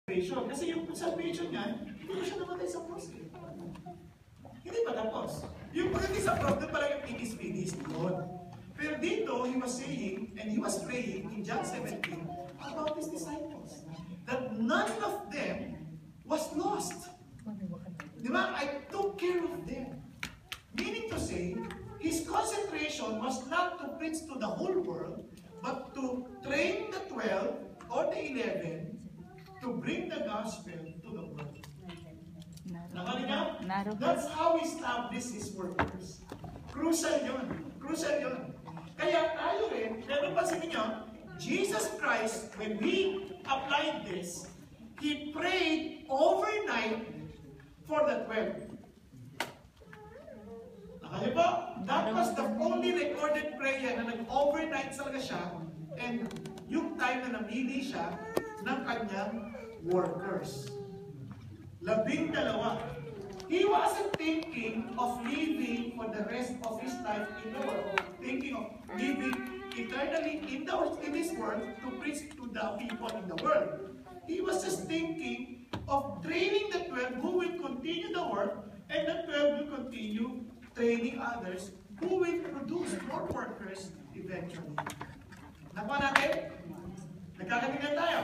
salvation. Kasi yung salvation niya, hindi ko siya namatay sa cross. Hindi pa tapos. Yung pagdating sa cross, doon pala yung tinis-pinis doon. Pero dito, he was saying, and he was praying in John 17 about his disciples. That none of them was lost. Diba? I took care of them. Meaning to say, his concentration was not to preach to the whole world, but to train the 12 or the 11 to bring the gospel to the world. Nakalina? That's how he established his workers. Crucial yun. Crucial yun. Kaya tayo rin, meron pa sa inyo, Jesus Christ, when he applied this, he prayed overnight for the 12. Nakalipo? That was the only recorded prayer na nag-overnight talaga siya, and yung time na namili siya ng kanyang workers. 12. He wasn't thinking of living for the rest of his life in the world, thinking of living eternally in this world to preach to the people in the world. He was just thinking of training the 12 who will continue the work, and the 12 will continue training others who will produce more workers eventually. Nakuha natin? Nagkakatingan tayo.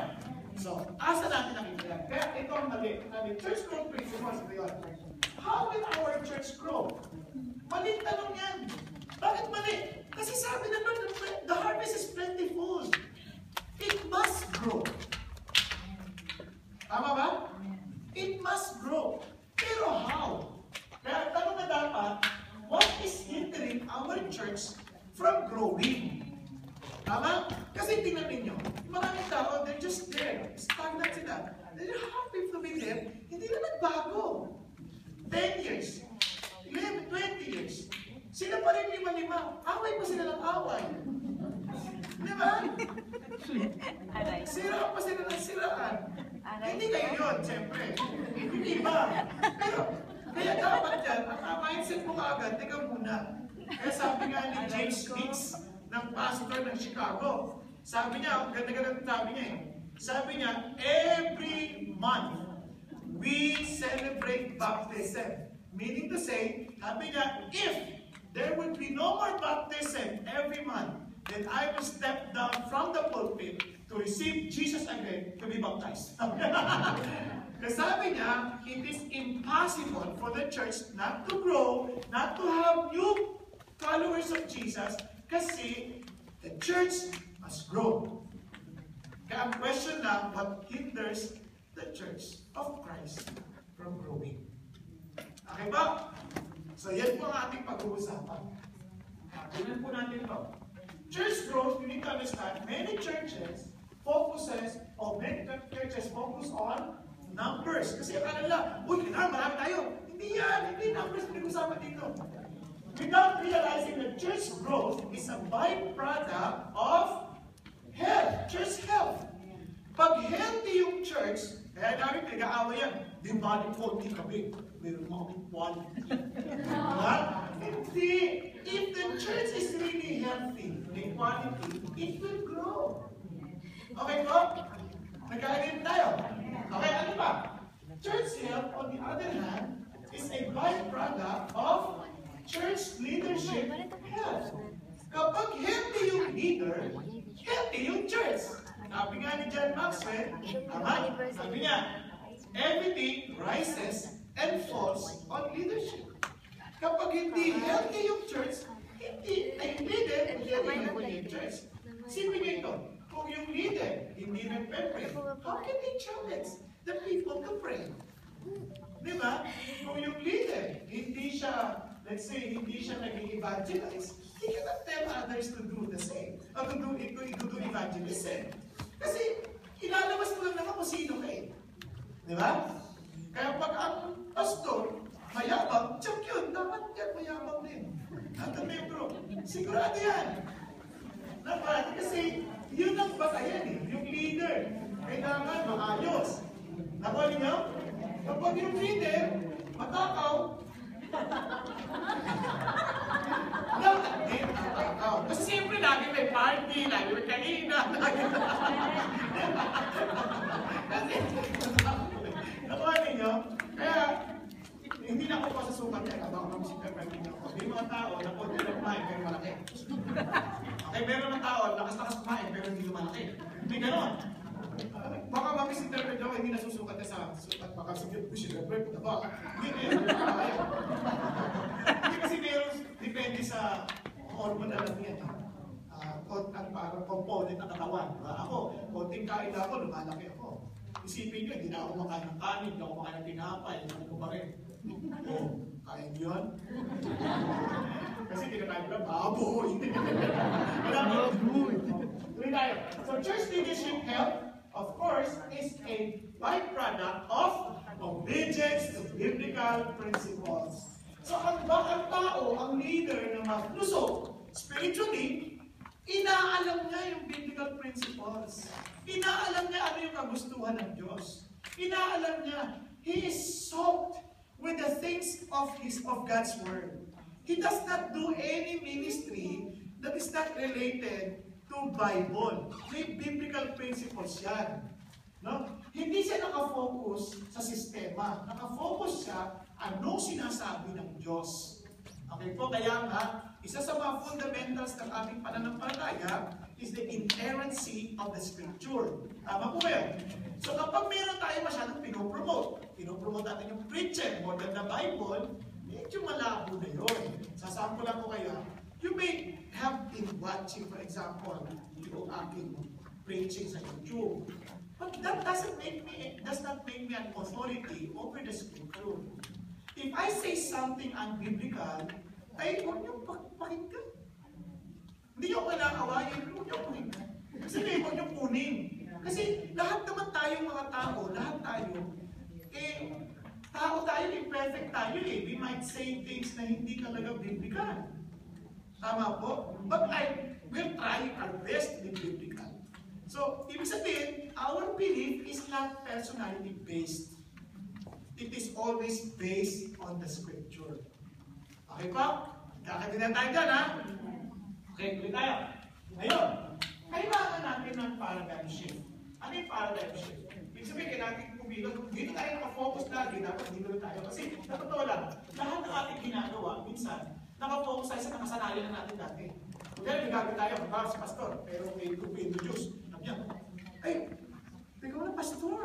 So, asa natin nakikita? Kaya ito ang mali. Church growth principles ito yun. How will our church grow? Maling tanong yan. Bakit mali? Kasi sabi na Lord, the harvest is plentiful. It must grow. Tama ba? It must grow. Pero how? Kaya tanong na dapat, what is hindering our church from growing? Tama? Kasi tingnan ninyo, maraming tao, they're just there. Stagnant sila. They're happy to be there. Hindi na nagbago. 10 years, 11, 20 years. Sila pa rin 5-5. Away pa sila ng away. Di ba? Sira pa sila ng siraan. Hindi kayo yun, siyempre. Hindi ba? Pero, kaya dapat yan, ang mindset mo kaagad, teka muna. Kaya sabi nga ni James Hicks, ng pastor ng Chicago, sabi niya, ang ganda-ganda sabi niya eh. Sabi niya, every month, we celebrate baptism. Meaning to say, sabi niya, if there will be no more baptism every month, then I will step down from the pulpit to receive Jesus again to be baptized. Kasi sabi niya, it is impossible for the church not to grow, not to have new followers of Jesus, kasi the church must grow. Kaya ang question na, what hinders the church of Christ from growing? Okay ba? So yan po ang ating pag-uusapan. Tignan po natin ito. Church growth, you need to understand, many churches focus on numbers. Kasi akala nila, uy, marami tayo. Hindi yan, hindi numbers pinag-usapan dito. Without realizing that church growth is a byproduct of health, church health. Pag healthy yung church, kaya namin pinag-aaway yan, di body quality kami, mayroon mga quality. Hindi. If the church is really healthy, the quality, it will grow. Okay po? Nagkakalit tayo. Okay, ano ba? Church health, on the other hand, is a byproduct of church leadership health. Kapag healthy yung leader, healthy yung church. Sabi nga ni John Maxwell, sabi niya, everything rises and falls on leadership. Kapag hindi healthy yung church, hindi healthy yung church. Sino niya ito? Kung yung leader hindi nagpe-pray, how can they challenge the people to pray? Diba? Kung yung leader hindi siya, let's say, hindi siya nag-evangelize, he cannot tell others to do the same. Or to do evangelism. Kasi, ilalabas mo lang naman kung sino ka eh. Di ba? Kaya pag ang pastor, mayabang, tsak yun, dapat yan mayabang din. At ang membro, sigurado yan. Dapat, kasi yun ang batayan eh. Yung leader, kailangan maayos. Nakuha niyo? Kapag yung leader, matakaw, kasi siyempre lagi may party, lagi may kainan, lagi may... Kasi malaki. May ganon. Baka mamisinterpret ako, hindi nasusukat ka sa sukat. Baka sige, sinterpret ko na ba? Hindi kasi meron, depende sa hormone alam niya. Ang parang component ng katawan. Ako, konting kain ako, lumalaki ako. Isipin nyo, hindi na ako makain ng kanin, hindi ako makain ng tinapay, hindi ko pa rin. Oo, kaya niyo yun? Kasi kinakain ko lang, baboy. Wala mo. Tuloy tayo. So, church leadership health, of course, is a byproduct of obedience to biblical principles. So, ang tao, ang leader na maglusog, spiritually, inaalam niya yung biblical principles. Inaalam niya ano yung kagustuhan ng Diyos. Inaalam niya, he is soaked with the things of God's Word. He does not do any ministry that is not related to Bible. May biblical principles yan. No? Hindi siya nakafocus sa sistema. Nakafocus siya anong sinasabi ng Diyos. Okay po, kaya nga, isa sa mga fundamentals ng ating pananampalataya is the inerrancy of the Scripture. Tama po ba yun? So kapag meron tayo masyadong pinopromote natin yung preaching more than the Bible, medyo malabo na yun. Sasample lang ko kaya, you may have been watching, for example, yung aking preaching sa YouTube. But that does not make me an authority over the Scripture. If I say something unbiblical, ay huwag niyong pakinggan. Hindi niyo kailangan awayin, huwag niyong pakinggan. Kasi huwag niyong kunin. Kasi lahat naman tayong mga tao, lahat tayo, tao tayo, imperfect tayo eh. We might say things na hindi talaga biblical. Tama po? But I will try our best to be biblical. So, ibig sabihin, our belief is not personality-based. It is always based on the Scripture. Okay po? Kakabilan tayo dyan, ha? Okay, tuloy tayo. Ngayon, kailangan natin ng paradigm shift. Ano yung paradigm shift? Ibig sabihin, kailangan kumilos. Dito tayo nakafocus lagi, dapat dito tayo. Kasi, sa totoo lang, lahat ng ating ginagawa, minsan, nakafocus tayo sa nakasanayan na natin dati. Kaya, nagagawin tayo, magbawa si pastor, pero may to introduce. Sabi niya, ay, teka mo na, pastor.